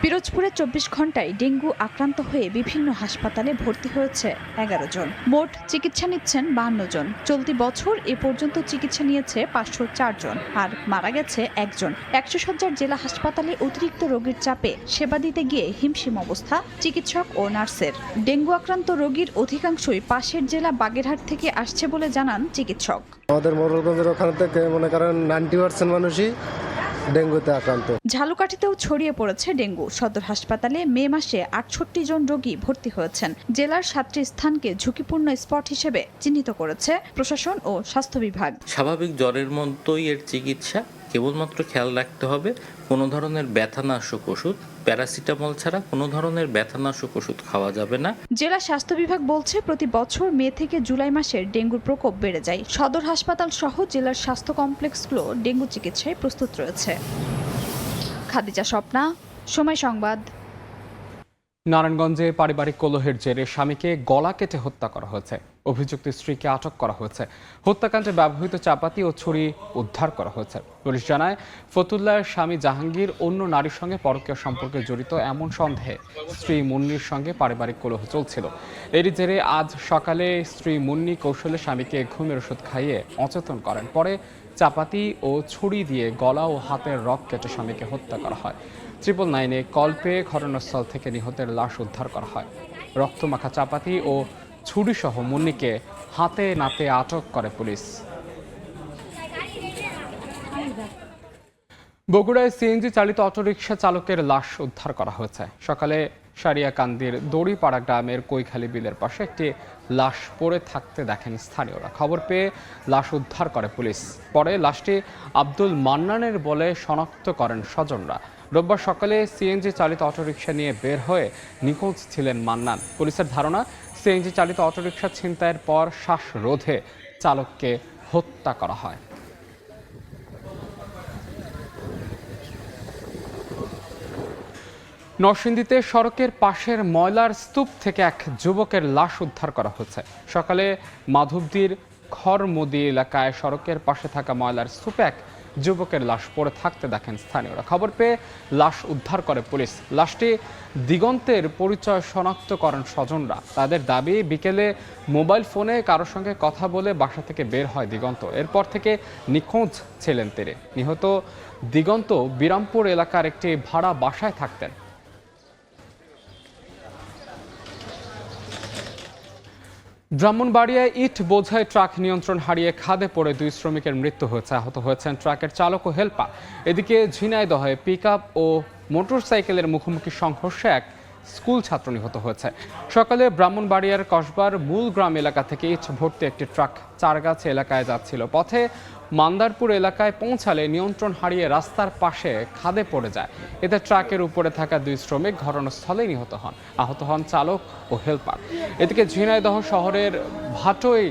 পিরোজপুরে 24 ঘন্টায় ডেঙ্গু আক্রান্ত হয়ে বিভিন্ন হাসপাতালে ভর্তি হয়েছে 11 জন। মোট চিকিৎসা নিচ্ছেন 52 জন। চলতি বছর এ পর্যন্ত চিকিৎসা নিয়েছে 504 জন, আর মারা গেছে 1 জন। 100 শয্যার জেলা হাসপাতালে অতিরিক্ত রোগীর চাপে সেবা দিতে গিয়ে হিমশিম অবস্থা চিকিৎসক ও নার্সের। ডেঙ্গু আক্রান্ত রোগীর অধিকাংশই পাশের জেলা বাগেরহাট থেকে আসছে বলে জানান চিকিৎসক। আমাদের মোড়লগঞ্জের ওখান থেকে মনে করেন 90% মানুষই ডেঙ্গুতে আক্রান্ত। ঝালকাঠিতেও ছড়িয়ে পড়েছে ডেঙ্গু। সদর হাসপাতালে মে মাসে 68 জন রোগী ভর্তি হয়েছেন। জেলার 7টি স্থানকে ঝুঁকিপূর্ণ স্পট হিসেবে চিহ্নিত করেছে প্রশাসন ও স্বাস্থ্য বিভাগ। স্বাভাবিক জ্বরের মতোই এর চিকিৎসা, কেবলমাত্র খেয়াল রাখতে হবে কোনো ধরনের ব্যথানাশক ওষুধ, প্যারাসিটামল ছাড়া কোনো ধরনের ব্যথানাশক ওষুধ খাওয়া যাবে না। জেলা স্বাস্থ্য বিভাগ বলছে প্রতি বছর মে থেকে জুলাই মাসের ডেঙ্গুর প্রকোপ বেড়ে যায়। সদর হাসপাতাল সহ জেলার স্বাস্থ্য কমপ্লেক্সগুলো ডেঙ্গু চিকিৎসায় প্রস্তুত রয়েছে। খাদিজা স্বপ্না, সময় সংবাদ। নারায়ণগঞ্জে পারিবারিক কলহের জেরে স্বামীকে গলা কেটে হত্যা করা হয়েছে। অভিযুক্ত স্ত্রীকে আটক করা হয়েছে। হত্যাকাণ্ডে ব্যবহৃত চাপাতি ও ছুরি উদ্ধার করা হয়েছে। পুলিশ জানায়, ফতুল্লার স্বামী জাহাঙ্গীর অন্য নারীর সঙ্গে পরকীয় সম্পর্কে জড়িত এমন সন্দেহে স্ত্রী মুন্নির সঙ্গে পারিবারিক কলহ চলছিল। এরই জেরে আজ সকালে স্ত্রী মুন্নি কৌশলে স্বামীকে ঘুমের ওষুধ খাইয়ে অচেতন করেন। পরে চাপাতি ও ছুরি দিয়ে গলা ও হাতের রক কেটে স্বামীকে হত্যা করা হয়। 999-এ কল পেয়ে ঘটনাস্থল থেকে নিহতের লাশ উদ্ধার করা হয়। রক্তমাখা চাপাতি ও ছুরিসহ মুন্নিকে হাতে নাতে আটক করে পুলিশ। বগুড়ায় সিএনজি চালিত অটোরিকশা চালকের লাশ উদ্ধার করা হয়েছে। সকালে সারিয়াকান্দির দড়িপাড়া গ্রামের কৈখালী বিলের পাশে একটি লাশ পড়ে থাকতে দেখেন স্থানীয়রা। খবর পেয়ে লাশ উদ্ধার করে পুলিশ। পরে লাশটি আব্দুল মান্নানের বলে শনাক্ত করেন স্বজনরা। রোববার সকালে সিএনজি চালিত অটোরিকশা নিয়ে বের হয়ে নিখোঁজ ছিলেন মান্নান। পুলিশের ধারণা, সিএনজি চালিত অটোরিকশা ছিনতাইয়ের পর শ্বাসরোধে চালককে হত্যা করা হয়। নরসিংদীতে সড়কের পাশের ময়লার স্তূপ থেকে এক যুবকের লাশ উদ্ধার করা হয়েছে। সকালে মাধবদীর খড়মদি এলাকায় সড়কের পাশে থাকা ময়লার স্তূপে এক যুবকের লাশ পড়ে থাকতে দেখেন স্থানীয়রা। খবর পেয়ে লাশ উদ্ধার করে পুলিশ। লাশটি দিগন্তের পরিচয় শনাক্ত করেন স্বজনরা। তাদের দাবি, বিকেলে মোবাইল ফোনে কারোর সঙ্গে কথা বলে বাসা থেকে বের হয় দিগন্ত। এরপর থেকে নিখোঁজ ছিলেন তিনি। নিহত দিগন্ত বিরামপুর এলাকার একটি ভাড়া বাসায় থাকতেন। ব্রাহ্মণবাড়িয়ায় ইট বোঝাই ট্রাক নিয়ন্ত্রণ হারিয়ে খাদে পড়ে 2 শ্রমিকের মৃত্যু হয়েছে। আহত হয়েছেন ট্রাকের চালক ও হেলপার। এদিকে ঝিনাইদহে পিকআপ ও মোটরসাইকেলের মুখোমুখি সংঘর্ষে এক স্কুল ছাত্র নিহত হয়েছে। সকালে ব্রাহ্মণবাড়িয়ার কসবার মূল গ্রাম এলাকা থেকে ইট ভর্তি একটি ট্রাক চারগাছ এলাকায় যাচ্ছিল। পথে মান্দারপুর এলাকায় পৌঁছালে নিয়ন্ত্রণ হারিয়ে রাস্তার পাশে খাদে পড়ে যায়। এতে ট্রাকের উপরে থাকা 2 শ্রমিক ঘটনাস্থলেই নিহত হন। আহত হন চালক ও হেলপার। এদিকে ঝিনাইদহ শহরের ভাটই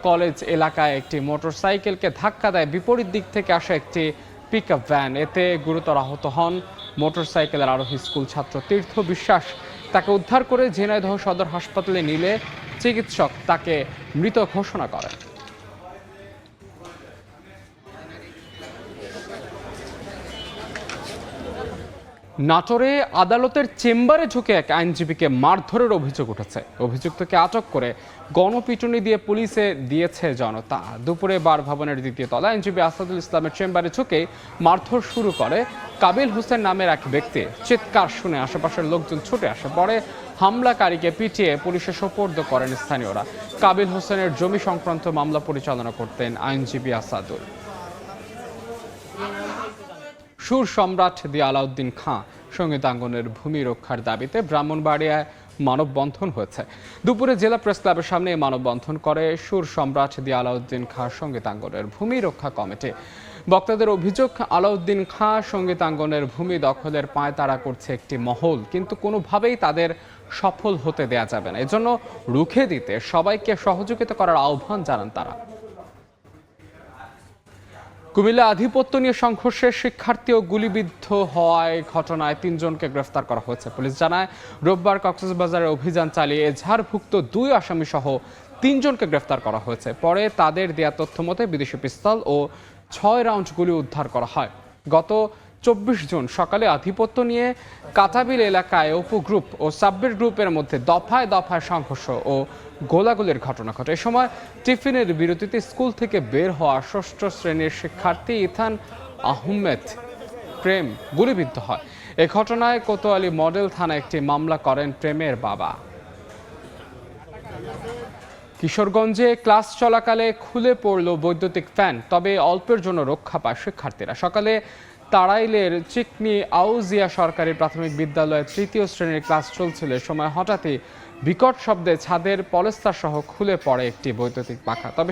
কলেজ এলাকায় একটি মোটরসাইকেলকে ধাক্কা দেয় বিপরীত দিক থেকে আসা একটি পিকআপ ভ্যান। এতে গুরুতর আহত হন মোটরসাইকেলের আরোহী স্কুল ছাত্র তীর্থ বিশ্বাস। তাকে উদ্ধার করে ঝিনাইদহ সদর হাসপাতালে নিলে চিকিৎসক তাকে মৃত ঘোষণা করেন। নাটোরে আদালতের চেম্বারে ঢুকে এক আইনজীবীকে মারধরের অভিযোগ উঠেছে। অভিযুক্তকে আটক করে গণপিটুনি দিয়ে পুলিশে দিয়েছে জনতা। দুপুরে বার ভবনের 2য় তলায় আইনজীবী আসাদুল ইসলামের চেম্বারে ঢুকে মারধর শুরু করে কাবিল হোসেন নামের এক ব্যক্তি। চিৎকার শুনে আশেপাশের লোকজন ছুটে আসে। পরে হামলাকারীকে পিটিয়ে পুলিশে সোপর্দ করেন স্থানীয়রা। কাবিল হোসেনের জমি সংক্রান্ত মামলা পরিচালনা করতেন আইনজীবী আসাদুল। সুর সম্রাট দি আলাউদ্দিন খাঁ সঙ্গীতাঙ্গনের ভূমি রক্ষার দাবিতে ব্রাহ্মণবাড়িয়ায় মানববন্ধন হয়েছে। দুপুরে জেলা প্রেস ক্লাবের সামনে মানববন্ধন করে সুর সম্রাট দি আলাউদ্দিন খাঁ সঙ্গীতাঙ্গনের ভূমি রক্ষা কমিটি। বক্তাদের অভিযোগ, আলাউদ্দিন খাঁ সঙ্গীতাঙ্গনের ভূমি দখলের পায়তারা করছে একটি মহল, কিন্তু কোনোভাবেই তাদের সফল হতে দেয়া যাবে না। এজন্য রুখে দিতে সবাইকে সহযোগিতা করার আহ্বান জানান তারা। কুমিল্লা আধিপত্য নিয়ে সংঘর্ষে শিক্ষার্থী ও গুলিবিদ্ধ হওয়ায় ঘটনায় ৩ জনকে গ্রেফতার করা হয়েছে। পুলিশ জানায়, রোববার কক্সবাজারে অভিযান চালিয়ে এজাহারভুক্ত ২ আসামি সহ ৩ জনকে গ্রেফতার করা হয়েছে। পরে তাদের দেয়া তথ্য মতে বিদেশি পিস্তল ও ৬ রাউন্ড গুলি উদ্ধার করা হয়। গত ২৪ জুন সকালে আধিপত্য নিয়ে কাটাবিল এলাকায় উপগ্রুপ ও সাব্বির গ্রুপের মধ্যে দফায় দফায় সংঘর্ষ ও গোলাগুলির ঘটনা ঘটে। এ সময় টিফিনের বিরতিতে স্কুল থেকে বের হওয়া ৬ষ্ঠ শ্রেণীর শিক্ষার্থী ইথান আহমেদ প্রেম গুলিবিদ্ধ হয়। এ ঘটনায় কোতোয়ালি মডেল থানায় একটি মামলা করেন প্রেমের বাবা। কিশোরগঞ্জে ক্লাস চলাকালে খুলে পড়ল বৈদ্যুতিক ফ্যান, তবে অল্পের জন্য রক্ষা পায় শিক্ষার্থীরা। সকালে তাড়াইলের চিকনি আউজিয়া সরকারি প্রাথমিক বিদ্যালয়ে ৩য় শ্রেণীর ক্লাস চলছিল। এ সময় হঠাৎই বিকট শব্দে ছাদের পলেস্তার সহ খুলে পড়ে একটি বৈদ্যুতিক পাখা। তবে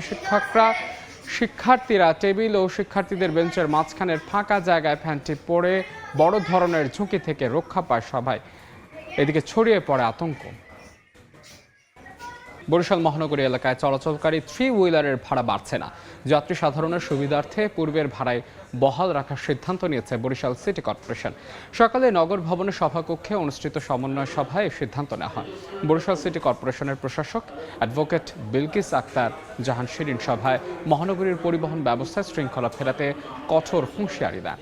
শিক্ষার্থীরা টেবিল ও শিক্ষার্থীদের বেঞ্চের মাঝখানের ফাঁকা জায়গায় ফ্যানটি পড়ে বড় ধরনের ঝুঁকি থেকে রক্ষা পায় সবাই। এদিকে ছড়িয়ে পড়ে আতঙ্ক। বরিশাল মহানগরী এলাকায় চলাচলকারী 3 হুইলারের ভাড়া বাড়ছে না। যাত্রী সাধারণের সুবিধার্থে পূর্বের ভাড়ায় বহাল রাখার সিদ্ধান্ত নিয়েছে বরিশাল সিটি কর্পোরেশন। সকালে নগর ভবনের সভাকক্ষে অনুষ্ঠিত সমন্বয় সভায় এই সিদ্ধান্ত নেওয়া হয়। বরিশাল সিটি কর্পোরেশনের প্রশাসক অ্যাডভোকেট বিলকিস আক্তার জাহান শিরিন সভায় মহানগরীর পরিবহন ব্যবস্থায় শৃঙ্খলা ফেরাতে কঠোর হুঁশিয়ারি দেন।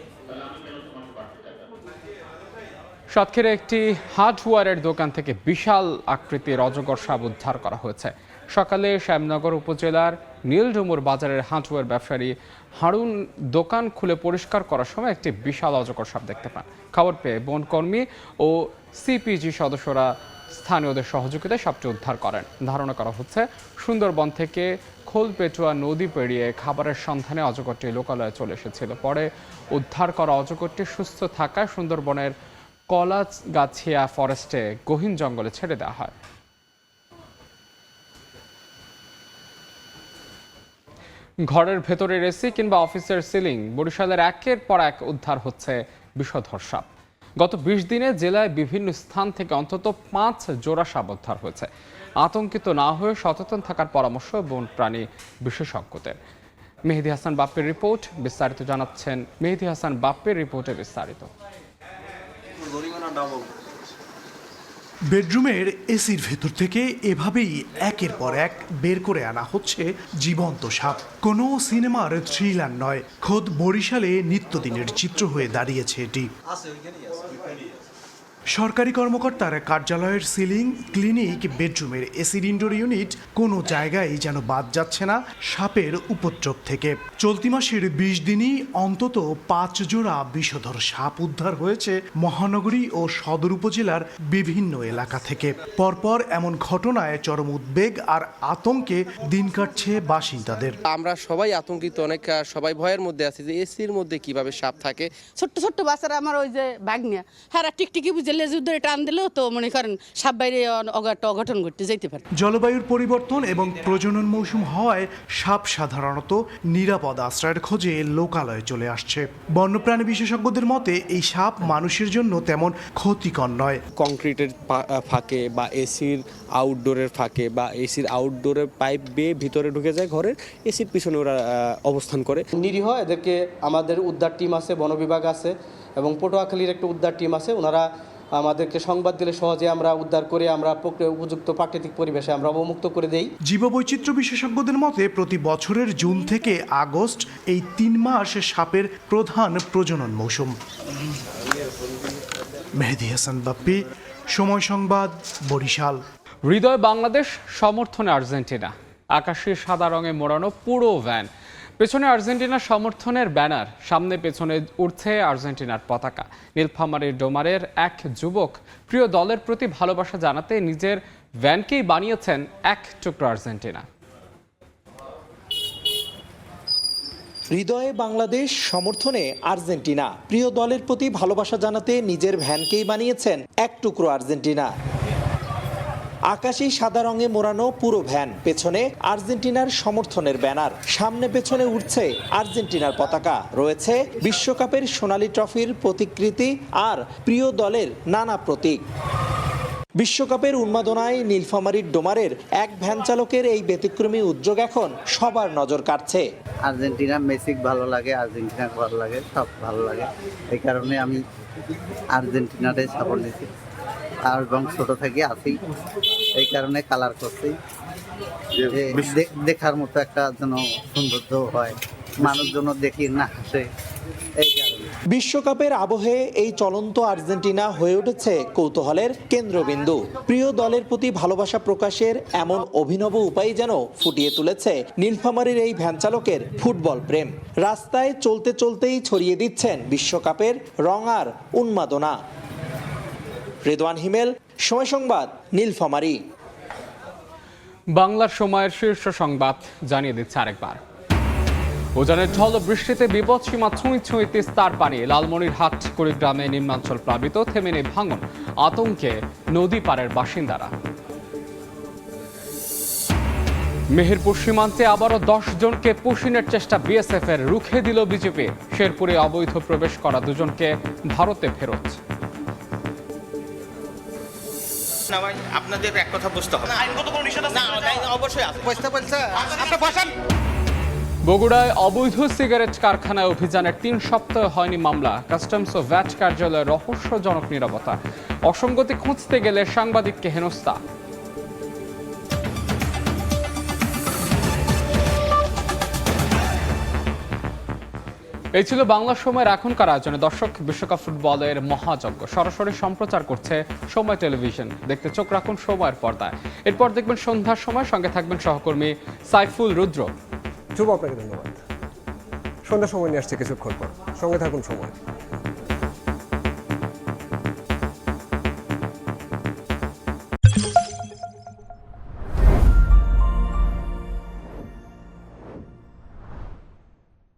সাতক্ষীরা একটি হার্ডওয়্যারের দোকান থেকে বিশাল আকৃতির অজগর সাপ উদ্ধার করা হয়েছে। সকালে শ্যামনগর উপজেলার নীলডুমুর বাজারের হার্ডওয়্যার ব্যবসায়ী হারুন দোকান খুলে পরিষ্কার করার সময় একটি বিশাল অজগর সাপ দেখতে পান। খবর পেয়ে বনকর্মী ও সিপিজি সদস্যরা স্থানীয়দের সহযোগিতায় সাপটি উদ্ধার করেন। ধারণা করা হচ্ছে সুন্দরবন থেকে খোলপেটুয়া নদী পেরিয়ে খাবারের সন্ধানে অজগরটি লোকালয়ে চলে এসেছিল। পরে উদ্ধার করা অজগরটি সুস্থ থাকায় সুন্দরবনের কলাগাছিয়া ফরেস্টে গহীন জঙ্গলে ছেড়ে দেওয়া হয়। ঘরের ভেতরের এসি কিংবা অফিসের সিলিং, বরিশালের একের পর এক উদ্ধার হচ্ছে বিষধর সাপ। গত ২০ দিনে জেলায় বিভিন্ন স্থান থেকে অন্তত ৫ জোড়া সাপ উদ্ধার হয়েছে। আতঙ্কিত না হয়ে সচেতন থাকার পরামর্শ বনপ্রাণী বিশেষজ্ঞদের। মেহেদী হাসান বাপ্পির রিপোর্ট, বিস্তারিত জানাচ্ছেন মেহেদী হাসান বাপ্পির রিপোর্টে বিস্তারিত। বেডরুমের এসির ভেতর থেকে এভাবেই একের পর এক বের করে আনা হচ্ছে জীবন্ত সাপ। কোনো সিনেমার থ্রিলার নয়, খোদ বরিশালে নিত্যদিনের চিত্র হয়ে দাঁড়িয়েছে এটি। সরকারি কর্মকর্তার কার্যালয়ের সিলিং, ক্লিনিক, বেডরুমের এসির ইনডোর ইউনিট, কোনো জায়গায় যেন বাদ যাচ্ছে না সাপের উপদ্রব থেকে। চলতি মাসের ২০ দিনই অন্তত ৫ জোড়া বিষধর সাপ উদ্ধার হয়েছে মহানগরী ও সদর উপজেলার বিভিন্ন এলাকা থেকে। পরপর এমন ঘটনায় চরম উদ্বেগ আর আতঙ্কে দিন কাটছে বাসিন্দাদের। আমরা সবাই আতঙ্কিত, অনেক সবাই ভয়ের মধ্যে আছি যে এসির মধ্যে কিভাবে সাপ থাকে। ছোট্ট ছোট্ট বাচ্চারা আমার ওই যে ভাগ্নিয়া হ্যাঁ টিকটিকি বুঝে লেজুর টান দিলেও তো মনে করেন সাপ বাইরে অঘটন ঘটতে যেতে পারে। জলবায়ুর পরিবর্তন এবং প্রজনন মৌসুম হওয়ায় সাপ সাধারণত নিরাপদ আশ্রয়ের খোঁজে লোকালয়ে চলে আসছে। বন্যপ্রাণী বিশেষজ্ঞদের মতে এই সাপ মানুষের জন্য তেমন ক্ষতিকর নয়। কংক্রিটের ফাঁকে বা এসির আউটডোরের ফাঁকে বা এসির আউটডোরের পাইপ বেয়ে ভিতরে ঢুকে যায় ঘরের, এসির পিছনে ওরা অবস্থান করে। নিরীহ এদেরকে আমাদের উদ্ধার টিম আছে, বন বিভাগ আছে এবং পটুয়াখালীর একটা উদ্ধার টিম আছে। ওনারা আমাদেরকে সংবাদ দিলে সহজে আমরা উদ্ধার করে আমরা উপযুক্ত প্রাকৃতিক পরিবেশে আমরা অবমুক্ত করে দেই। জীববৈচিত্র্য বিশেষজ্ঞদের মতে প্রতি বছরের জুন থেকে আগস্ট এই ৩ মাস সাপের প্রধান প্রজনন মৌসুম। মেহেদী হাসান বাপ্পি, সময় সংবাদ, বরিশাল। হৃদয় বাংলাদেশ, সমর্থনে আর্জেন্টিনা। আকাশে সাদা রঙে মোড়ানো পুরো ভ্যান, পেছনে আর্জেন্টিনার সমর্থনের ব্যানার, সামনে পেছনে উঠছে আর্জেন্টিনার পতাকা। নীলফামারীর ডোমারের এক যুবক প্রিয় দলের প্রতি ভালোবাসা জানাতে নিজের ভ্যানকেই বানিয়েছেন এক টুকরো আর্জেন্টিনা। হৃদয়ে বাংলাদেশ, সমর্থনে আর্জেন্টিনা। প্রিয় দলের প্রতি ভালোবাসা জানাতে নিজের ভ্যানকেই বানিয়েছেন এক টুকরো আর্জেন্টিনা। আকাশি সাদা রঙে মোড়ানো পুরো ভ্যান, পেছনে আর্জেন্টিনার সমর্থনের ব্যানার, সামনে পেছনে উঠছে আর্জেন্টিনার পতাকা, রয়েছে বিশ্বকাপের সোনালী ট্রফির প্রতিকৃতি আর প্রিয় দলের নানা প্রতীক। বিশ্বকাপের উন্মাদনায় নীলফামারীর ডোমারের এক ভ্যান চালকের এই ব্যতিক্রমী উদ্যোগ এখন সবার নজর কাড়ছে। আর্জেন্টিনা মেসি ভালো লাগে, আর্জেন্টিনা ভালো লাগে, সব ভালো লাগে, এই কারণে আমি আর্জেন্টিনারে সাপোর্ট দিচ্ছি আর এবং ছোট থেকে আসি, এই কারণে কালার করছি দেখার মতো একটা যেন সৌন্দর্য হয়, মানুষজন দেখি না হাসে, এই কারণে। বিশ্বকাপের আবহে এই চলন্ত আর্জেন্টিনা হয়ে উঠেছে কৌতূহলের কেন্দ্রবিন্দু। প্রিয় দলের প্রতি ভালোবাসা প্রকাশের এমন অভিনব উপায় যেন ফুটিয়ে তুলেছে নীলফামারীর এই ভ্যান চালকের ফুটবল প্রেম। রাস্তায় চলতে চলতেই ছড়িয়ে দিচ্ছেন বিশ্বকাপের রং আর উন্মাদনা। রেদওয়ান হিমেল, সময় সংবাদ, নীলফামারী। বাংলার সময়ের শীর্ষ সংবাদ জানিয়ে দিচ্ছে আরেকবার। উজানের ঝড় বৃষ্টিতে বিপদসীমা ছুঁই ছুঁই তিস্তার পানি। লালমনিরহাট কুড়িগ্রামে নিম্নাঞ্চল প্লাবিত, থেমে নেই ভাঙন, আতঙ্কে নদী পাড়ের বাসিন্দারা। মেহেরপুর সীমান্তে আবারও 10 জনকে পুশিনের চেষ্টা বিএসএফ এর, রুখে দিল বিজেপি। শেরপুরে অবৈধ প্রবেশ করা 2 জনকে ভারতে ফেরত। আপনাদের এক কথা বুঝতে হবে, আইনগত কোনো নিষেধ আছে? না, অবশ্যই আছে। আপনি বসেন। বগুড়ায় অবৈধ সিগারেট কারখানায় অভিযানের 3 সপ্তাহ হয়নি মামলা। কাস্টমস ও ভ্যাট কার্যালয়ে রহস্যজনক নীরবতা। অসঙ্গতি খুঁজতে গেলে সাংবাদিককে হেনস্থা। এই ছিল বাংলা সময়ের এখনকার আয়োজনে। দর্শক, বিশ্বকাপ ফুটবলের মহাযজ্ঞ সরাসরি সম্প্রচার করছে সময় টেলিভিশন। দেখতে চোখ রাখুন সময়ের পর্দায়। এরপর দেখবেন সন্ধ্যার সময়, সঙ্গে থাকবেন সহকর্মী সাইফুল রুদ্র। ধ্রুব, আপনাকে ধন্যবাদ। সন্ধ্যার সময় নিয়ে আসছে কিছুক্ষণ পর, সঙ্গে থাকুন সময়।